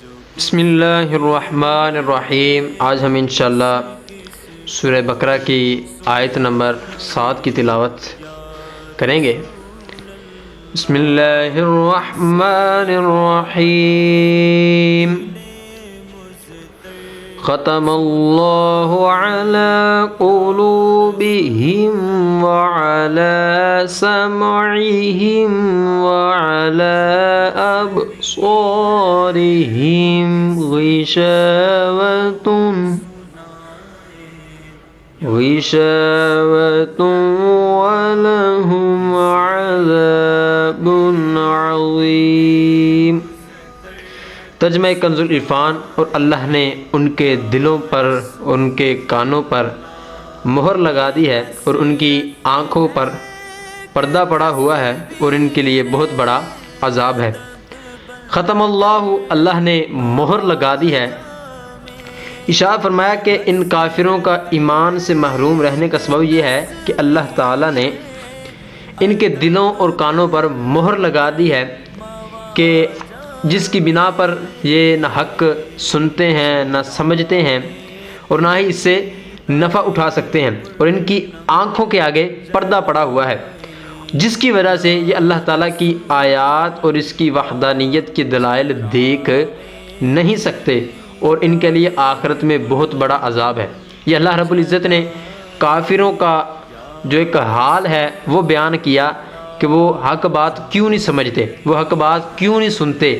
بسم اللہ الرحمن الرحیم۔ آج ہم انشاءاللہ سورہ بقرہ کی آیت نمبر 7 کی تلاوت کریں گے۔ بسم اللہ الرحمن الرحیم۔ ختم اللہ علی قلوبہم وعلی سمعہم وعلی ابصارہم غشاوۃ ولہم عذاب عظیم۔ ترجمہ کنز العرفان۔ اور اللہ نے ان کے دلوں پر، ان کے کانوں پر مہر لگا دی ہے اور ان کی آنکھوں پر پردہ پڑا ہوا ہے اور ان کے لیے بہت بڑا عذاب ہے۔ ختم اللہ، اللہ نے مہر لگا دی ہے۔ ارشاد فرمایا کہ ان کافروں کا ایمان سے محروم رہنے کا سبب یہ ہے کہ اللہ تعالیٰ نے ان کے دلوں اور کانوں پر مہر لگا دی ہے کہ جس کی بنا پر یہ نہ حق سنتے ہیں، نہ سمجھتے ہیں اور نہ ہی اس سے نفع اٹھا سکتے ہیں، اور ان کی آنکھوں کے آگے پردہ پڑا ہوا ہے، جس کی وجہ سے یہ اللہ تعالیٰ کی آیات اور اس کی وحدانیت کے دلائل دیکھ نہیں سکتے، اور ان کے لیے آخرت میں بہت بڑا عذاب ہے۔ یہ اللہ رب العزت نے کافروں کا جو ایک حال ہے وہ بیان کیا کہ وہ حق بات کیوں نہیں سمجھتے، وہ حق بات کیوں نہیں سنتے،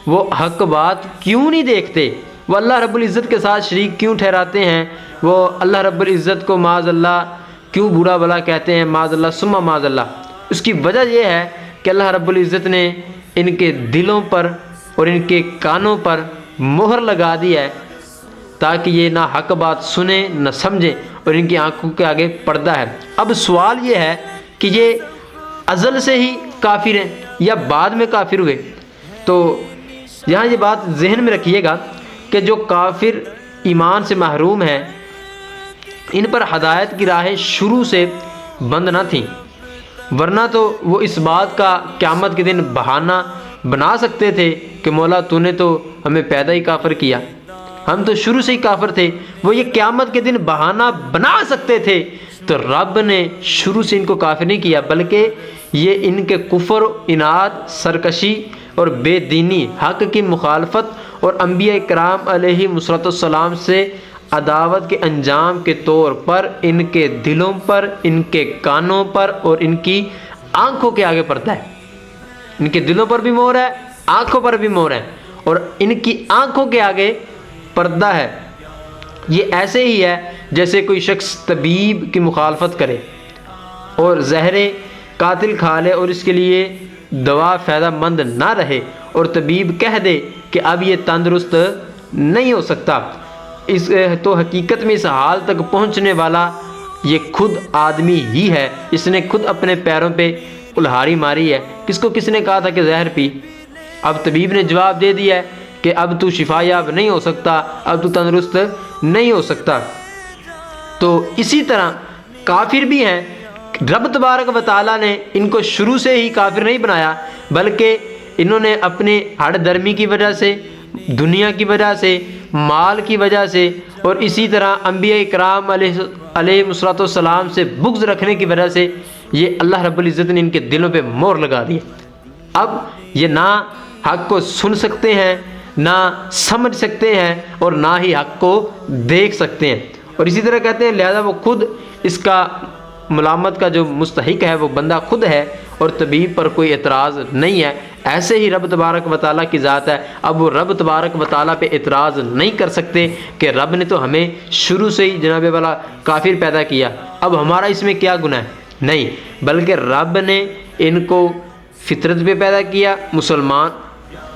وہ حق بات کیوں نہیں دیکھتے، وہ اللہ رب العزت کے ساتھ شریک کیوں ٹھہراتے ہیں، وہ اللہ رب العزت کو معاذ اللہ کیوں برا بلا کہتے ہیں، معاذ اللہ ثم معاذ اللہ۔ اس کی وجہ یہ ہے کہ اللہ رب العزت نے ان کے دلوں پر اور ان کے کانوں پر مہر لگا دی ہے تاکہ یہ نہ حق بات سنیں نہ سمجھیں، اور ان کی آنکھوں کے آگے پردہ ہے۔ اب سوال یہ ہے کہ یہ ازل سے ہی کافر ہیں یا بعد میں کافر ہوئے؟ تو یہاں یہ بات ذہن میں رکھیے گا کہ جو کافر ایمان سے محروم ہیں ان پر ہدایت کی راہیں شروع سے بند نہ تھیں، ورنہ تو وہ اس بات کا قیامت کے دن بہانہ بنا سکتے تھے کہ مولا تو نے تو ہمیں پیدا ہی کافر کیا، ہم تو شروع سے ہی کافر تھے، وہ یہ قیامت کے دن بہانہ بنا سکتے تھے۔ تو رب نے شروع سے ان کو کافر نہیں کیا، بلکہ یہ ان کے کفر، عناد، سرکشی اور بے دینی، حق کی مخالفت اور انبیاء کرام علیہ السلام سے عداوت کے انجام کے طور پر ان کے دلوں پر، ان کے کانوں پر اور ان کی آنکھوں کے آگے پڑتا ہے۔ ان کے دلوں پر بھی مہر ہے، آنکھوں پر بھی مہر ہے، اور ان کی آنکھوں کے آگے پردہ ہے۔ یہ ایسے ہی ہے جیسے کوئی شخص طبیب کی مخالفت کرے اور زہر قاتل کھا لے اور اس کے لیے دوا فائدہ مند نہ رہے، اور طبیب کہہ دے کہ اب یہ تندرست نہیں ہو سکتا، تو حقیقت میں اس حال تک پہنچنے والا یہ خود آدمی ہی ہے، اس نے خود اپنے پیروں پہ کلہاڑی ماری ہے۔ کس نے کہا تھا کہ زہر پی؟ اب طبیب نے جواب دے دیا ہے کہ اب تو شفا یاب نہیں ہو سکتا، اب تو تندرست نہیں ہو سکتا۔ تو اسی طرح کافر بھی ہیں، رب تبارک و تعالیٰ نے ان کو شروع سے ہی کافر نہیں بنایا، بلکہ انہوں نے اپنے ہڑ درمی کی وجہ سے، دنیا کی وجہ سے، مال کی وجہ سے، اور اسی طرح انبیاء کرام علیہ السلام سے بغض رکھنے کی وجہ سے یہ اللہ رب العزت نے ان کے دلوں پہ مہر لگا دی۔ اب یہ نہ حق کو سن سکتے ہیں، نہ سمجھ سکتے ہیں، اور نہ ہی حق کو دیکھ سکتے ہیں، اور اسی طرح کہتے ہیں لہذا وہ خود اس کا ملامت کا جو مستحق ہے وہ بندہ خود ہے، اور طبیب پر کوئی اعتراض نہیں ہے۔ ایسے ہی رب تبارک و تعالیٰ کی ذات ہے، اب وہ رب تبارک و تعالیٰ پہ اعتراض نہیں کر سکتے کہ رب نے تو ہمیں شروع سے ہی جناب والا کافر پیدا کیا، اب ہمارا اس میں کیا گناہ ہے؟ نہیں، بلکہ رب نے ان کو فطرت پہ پیدا کیا، مسلمان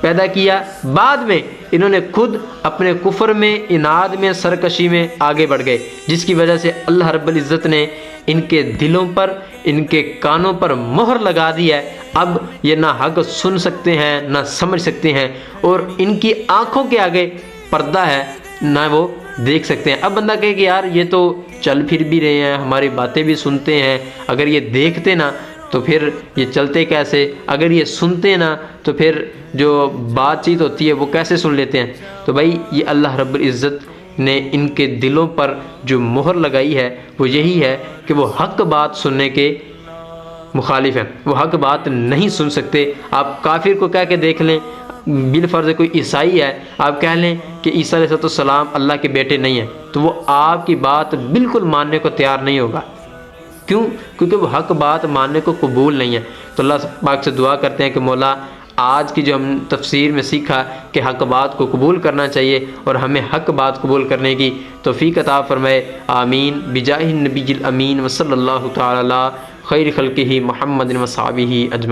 پیدا کیا، بعد میں انہوں نے خود اپنے کفر میں، عناد میں، سرکشی میں آگے بڑھ گئے، جس کی وجہ سے اللہ رب العزت نے ان کے دلوں پر، ان کے کانوں پر مہر لگا دی ہے۔ اب یہ نہ حق سن سکتے ہیں، نہ سمجھ سکتے ہیں، اور ان کی آنکھوں کے آگے پردہ ہے، نہ وہ دیکھ سکتے ہیں۔ اب بندہ کہے کہ یار یہ تو چل پھر بھی رہے ہیں، ہماری باتیں بھی سنتے ہیں، اگر یہ دیکھتے نا تو پھر یہ چلتے کیسے؟ اگر یہ سنتے نا تو پھر جو بات چیت ہوتی ہے وہ کیسے سن لیتے ہیں؟ تو بھائی یہ اللہ رب العزت نے ان کے دلوں پر جو مہر لگائی ہے وہ یہی ہے کہ وہ حق بات سننے کے مخالف ہیں، وہ حق بات نہیں سن سکتے۔ آپ کافر کو کہہ کے دیکھ لیں، بالفرض کوئی عیسائی ہے، آپ کہہ لیں کہ عیسیٰ علیہ السلام اللہ کے بیٹے نہیں ہیں، تو وہ آپ کی بات بالکل ماننے کو تیار نہیں ہوگا۔ کیوں؟ کیونکہ وہ حق بات ماننے کو قبول نہیں ہے۔ تو اللہ پاک سے دعا کرتے ہیں کہ مولا آج کی جو ہم تفسیر میں سیکھا کہ حق بات کو قبول کرنا چاہیے اور ہمیں حق بات قبول کرنے کی توفیق عطا فرمائے، آمین بجاہ النبی الامین وصلی اللہ تعالی علی خیر خلقہ محمد و صحابہ اجمعین۔